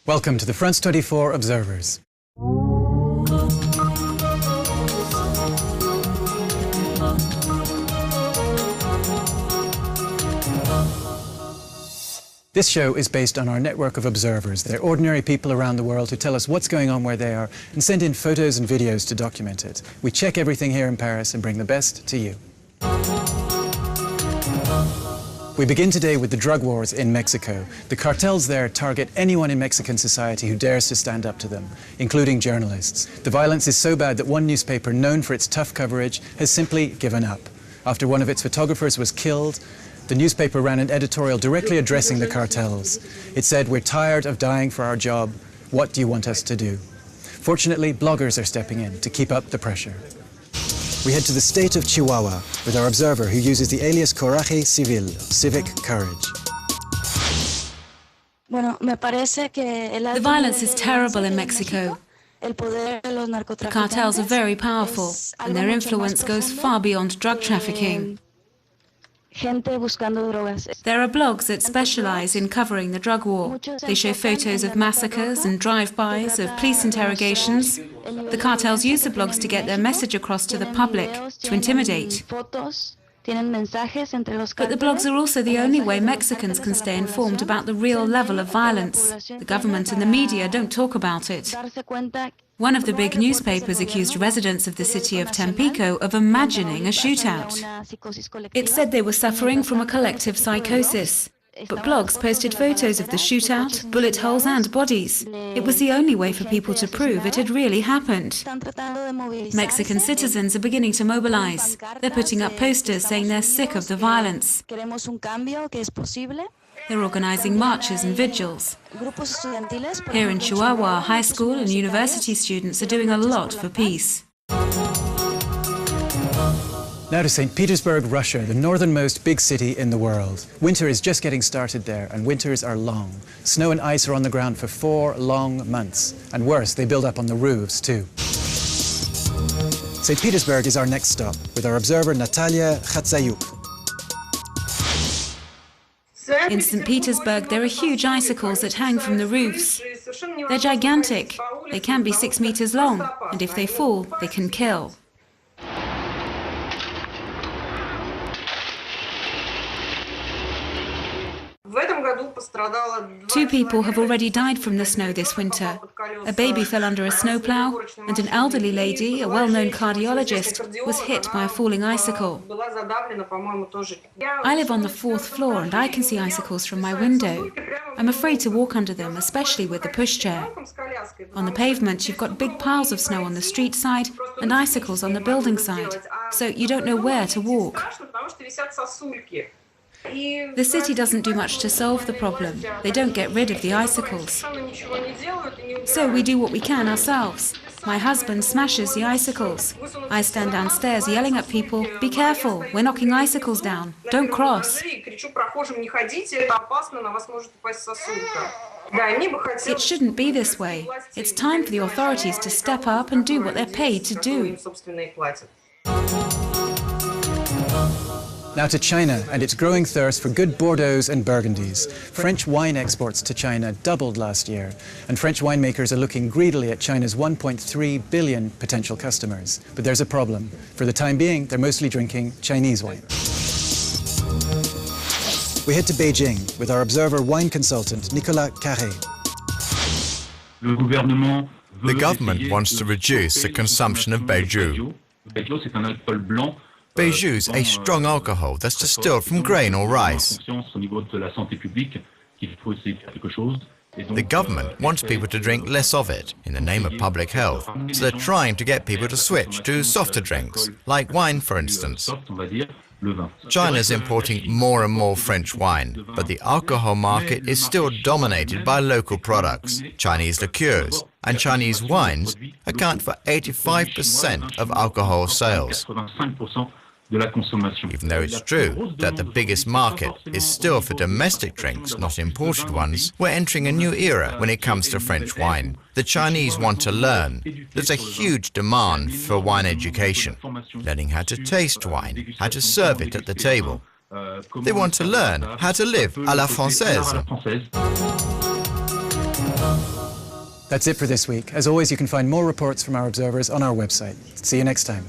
Welcome to the France 24 Observers. This show is based on our network of observers. They're ordinary people around the world who tell us what's going on where they are and send in photos and videos to document it. We check everything here in Paris and bring the best to you. We begin today with the drug wars in Mexico. The cartels there target anyone in Mexican society who dares to stand up to them, including journalists. The violence is so bad that one newspaper, known for its tough coverage, has simply given up. After one of its photographers was killed, the newspaper ran an editorial directly addressing the cartels. It said, "We're tired of dying for our job. What do you want us to do?" Fortunately, bloggers are stepping in to keep up the pressure. We head to the state of Chihuahua with our observer who uses the alias Coraje Civil, civic courage. The violence is terrible in Mexico. The cartels are very powerful, and their influence goes far beyond drug trafficking. There are blogs that specialize in covering the drug war. They show photos of massacres and drive-bys, of police interrogations. The cartels use the blogs to get their message across to the public, to intimidate. But the blogs are also the only way Mexicans can stay informed about the real level of violence. The government and the media don't talk about it. One of the big newspapers accused residents of the city of Tampico of imagining a shootout. It said they were suffering from a collective psychosis. But blogs posted photos of the shootout, bullet holes and bodies. It was the only way for people to prove it had really happened. Mexican citizens are beginning to mobilize. They're putting up posters saying they're sick of the violence. They're organizing marches and vigils. Here in Chihuahua, high school and university students are doing a lot for peace. Now to Saint Petersburg, Russia, the northernmost big city in the world. Winter is just getting started there, and winters are long. Snow and ice are on the ground for 4 long months. And worse, they build up on the roofs too. Saint Petersburg is our next stop, with our observer Natalia Khatsayuk. In Saint Petersburg, there are huge icicles that hang from the roofs. They're gigantic. They can be 6 meters long, and if they fall, they can kill. 2 people have already died from the snow this winter. A baby fell under a snowplow, and an elderly lady, a well-known cardiologist, was hit by a falling icicle. I live on the 4th floor and I can see icicles from my window. I'm afraid to walk under them, especially with the pushchair. On the pavement, you've got big piles of snow on the street side and icicles on the building side, so you don't know where to walk. The city doesn't do much to solve the problem. They don't get rid of the icicles. So we do what we can ourselves. My husband smashes the icicles. I stand downstairs yelling at people, "Be careful, we're knocking icicles down. Don't cross." It shouldn't be this way. It's time for the authorities to step up and do what they're paid to do. Now to China and its growing thirst for good Bordeaux and Burgundies. French wine exports to China doubled last year, and French winemakers are looking greedily at China's 1.3 billion potential customers. But there's a problem. For the time being, they're mostly drinking Chinese wine. We head to Beijing with our observer wine consultant, Nicolas Carré. The government wants to reduce the consumption of Baijiu. Baijiu is a strong alcohol that's distilled from grain or rice. The government wants people to drink less of it in the name of public health, so they're trying to get people to switch to softer drinks, like wine for instance. China's importing more and more French wine, but the alcohol market is still dominated by local products, Chinese liqueurs, and Chinese wines account for 85% of alcohol sales. Even though it's true that the biggest market is still for domestic drinks, not imported ones, we're entering a new era when it comes to French wine. The Chinese want to learn. There's a huge demand for wine education, learning how to taste wine, how to serve it at the table. They want to learn how to live à la française. That's it for this week. As always, you can find more reports from our observers on our website. See you next time.